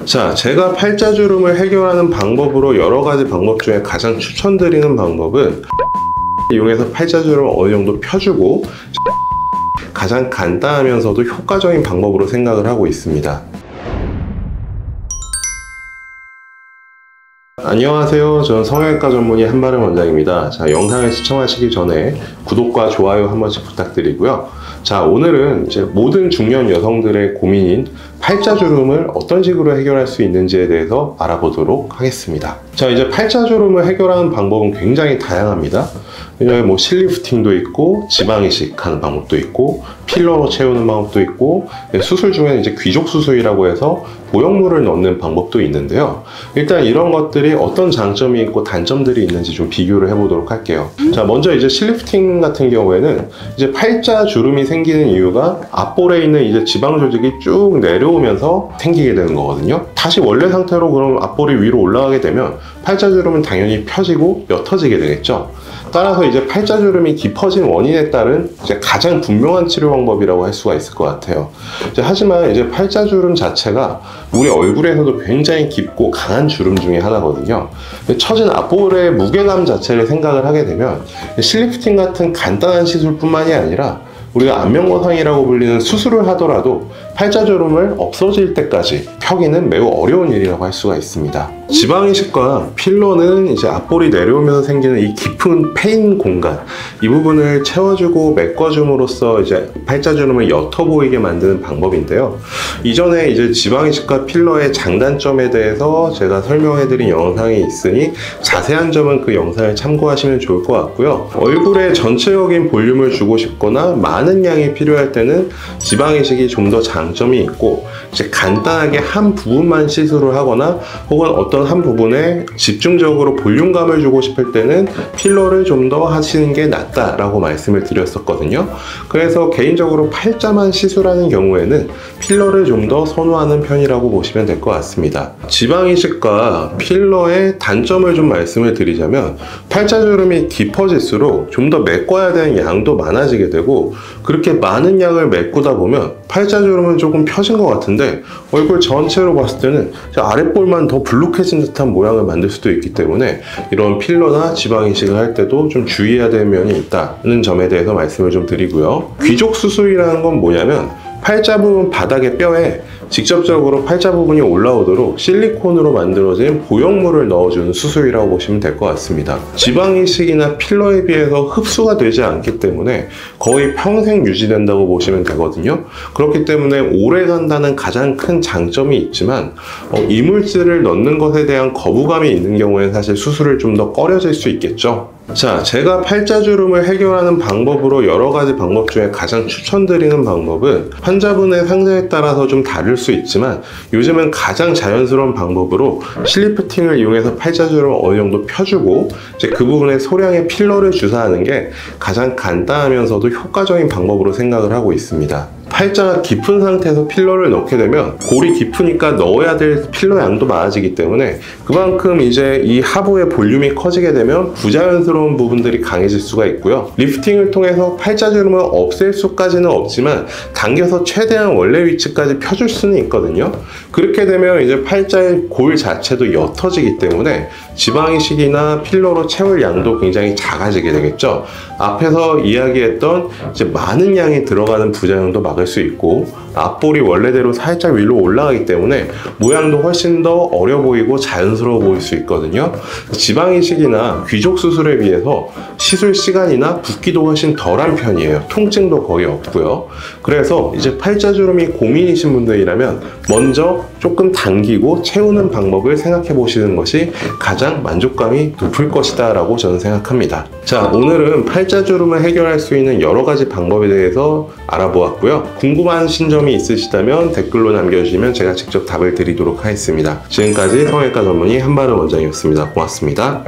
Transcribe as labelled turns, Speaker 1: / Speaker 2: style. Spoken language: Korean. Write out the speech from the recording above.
Speaker 1: 자, 제가 팔자주름을 해결하는 방법으로 여러 가지 방법 중에 가장 추천드리는 방법은 이용해서 팔자주름을 어느 정도 펴주고 가장 간단하면서도 효과적인 방법으로 생각을 하고 있습니다. 안녕하세요. 저는 성형외과 전문의 한바름 원장입니다. 자, 영상을 시청하시기 전에 구독과 좋아요 한 번씩 부탁드리고요. 자, 오늘은 이제 모든 중년 여성들의 고민인 팔자주름을 어떤 식으로 해결할 수 있는지에 대해서 알아보도록 하겠습니다. 자, 이제 팔자주름을 해결하는 방법은 굉장히 다양합니다. 왜냐하면 뭐 실리프팅도 있고, 지방이식 하는 방법도 있고, 필러로 채우는 방법도 있고, 수술 중에는 이제 귀족 수술이라고 해서 보형물을 넣는 방법도 있는데요. 일단 이런 것들이 어떤 장점이 있고 단점들이 있는지 좀 비교를 해보도록 할게요. 자, 먼저 이제 실리프팅 같은 경우에는 이제 팔자주름이 생기는 이유가 앞볼에 있는 이제 지방 조직이 쭉 내려오면서 생기게 되는 거거든요. 다시 원래 상태로 그럼 앞볼이 위로 올라가게 되면 팔자주름은 당연히 펴지고 옅어지게 되겠죠. 따라서 이제 팔자주름이 깊어진 원인에 따른 이제 가장 분명한 치료 방법이라고 할 수가 있을 것 같아요. 하지만 이제 팔자주름 자체가 우리 얼굴에서도 굉장히 깊고 강한 주름 중에 하나거든요. 처진 앞볼의 무게감 자체를 생각을 하게 되면 실리프팅 같은 간단한 시술뿐만이 아니라 우리가 안면거상이라고 불리는 수술을 하더라도 팔자주름을 없어질 때까지 펴기는 매우 어려운 일이라고 할 수가 있습니다. 지방이식과 필러는 이제 앞볼이 내려오면서 생기는 이 깊은 패인 공간, 이 부분을 채워주고 메꿔줌으로써 이제 팔자주름을 옅어 보이게 만드는 방법인데요. 이전에 이제 지방이식과 필러의 장단점에 대해서 제가 설명해드린 영상이 있으니 자세한 점은 그 영상을 참고하시면 좋을 것 같고요. 얼굴에 전체적인 볼륨을 주고 싶거나 많은 양이 필요할 때는 지방이식이 좀 더 장점이 있고, 이제 간단하게 한 부분만 시술을 하거나 혹은 어떤 한 부분에 집중적으로 볼륨감을 주고 싶을 때는 필러를 좀 더 하시는 게 낫다라고 말씀을 드렸었거든요. 그래서 개인적으로 팔자만 시술하는 경우에는 필러를 좀 더 선호하는 편이라고 보시면 될 것 같습니다. 지방이식과 필러의 단점을 좀 말씀을 드리자면, 팔자주름이 깊어질수록 좀 더 메꿔야 되는 양도 많아지게 되고, 그렇게 많은 양을 메꾸다 보면 팔자주름은 조금 펴진 것 같은데 얼굴 전체로 봤을 때는 아랫볼만 더 불룩해진 듯한 모양을 만들 수도 있기 때문에 이런 필러나 지방이식을 할 때도 좀 주의해야 될 면이 있다는 점에 대해서 말씀을 좀 드리고요. 귀족 수술이라는 건 뭐냐면, 팔자 부분 바닥의 뼈에 직접적으로 팔자 부분이 올라오도록 실리콘으로 만들어진 보형물을 넣어주는 수술이라고 보시면 될 것 같습니다. 지방이식이나 필러에 비해서 흡수가 되지 않기 때문에 거의 평생 유지된다고 보시면 되거든요. 그렇기 때문에 오래 간다는 가장 큰 장점이 있지만 이물질을 넣는 것에 대한 거부감이 있는 경우에는 사실 수술을 좀 더 꺼려질 수 있겠죠. 자, 제가 팔자주름을 해결하는 방법으로 여러 가지 방법 중에 가장 추천드리는 방법은 환자분의 상태에 따라서 좀 다를 수 있지만 요즘은 가장 자연스러운 방법으로 실리프팅을 이용해서 팔자주름을 어느 정도 펴주고 이제 그 부분에 소량의 필러를 주사하는 게 가장 간단하면서도 효과적인 방법으로 생각을 하고 있습니다. 팔자가 깊은 상태에서 필러를 넣게 되면 골이 깊으니까 넣어야 될 필러 양도 많아지기 때문에 그만큼 이제 이 하부의 볼륨이 커지게 되면 부자연스러운 부분들이 강해질 수가 있고요. 리프팅을 통해서 팔자주름을 없앨 수까지는 없지만 당겨서 최대한 원래 위치까지 펴줄 수는 있거든요. 그렇게 되면 이제 팔자의 골 자체도 옅어지기 때문에 지방이식이나 필러로 채울 양도 굉장히 작아지게 되겠죠. 앞에서 이야기했던 이제 많은 양이 들어가는 부작용도 막을 수 있고, 앞볼이 원래대로 살짝 위로 올라가기 때문에 모양도 훨씬 더 어려 보이고 자연스러워 보일 수 있거든요. 지방이식이나 귀족 수술에 비해서 시술 시간이나 붓기도 훨씬 덜한 편이에요. 통증도 거의 없고요. 그래서 이제 팔자주름이 고민이신 분들이라면 먼저 조금 당기고 채우는 방법을 생각해 보시는 것이 가장 만족감이 높을 것이다 라고 저는 생각합니다. 자, 오늘은 팔자주름을 해결할 수 있는 여러 가지 방법에 대해서 알아보았고요. 궁금하신 점이 있으시다면 댓글로 남겨주시면 제가 직접 답을 드리도록 하겠습니다. 지금까지 성형외과 전문의 한바름 원장이었습니다. 고맙습니다.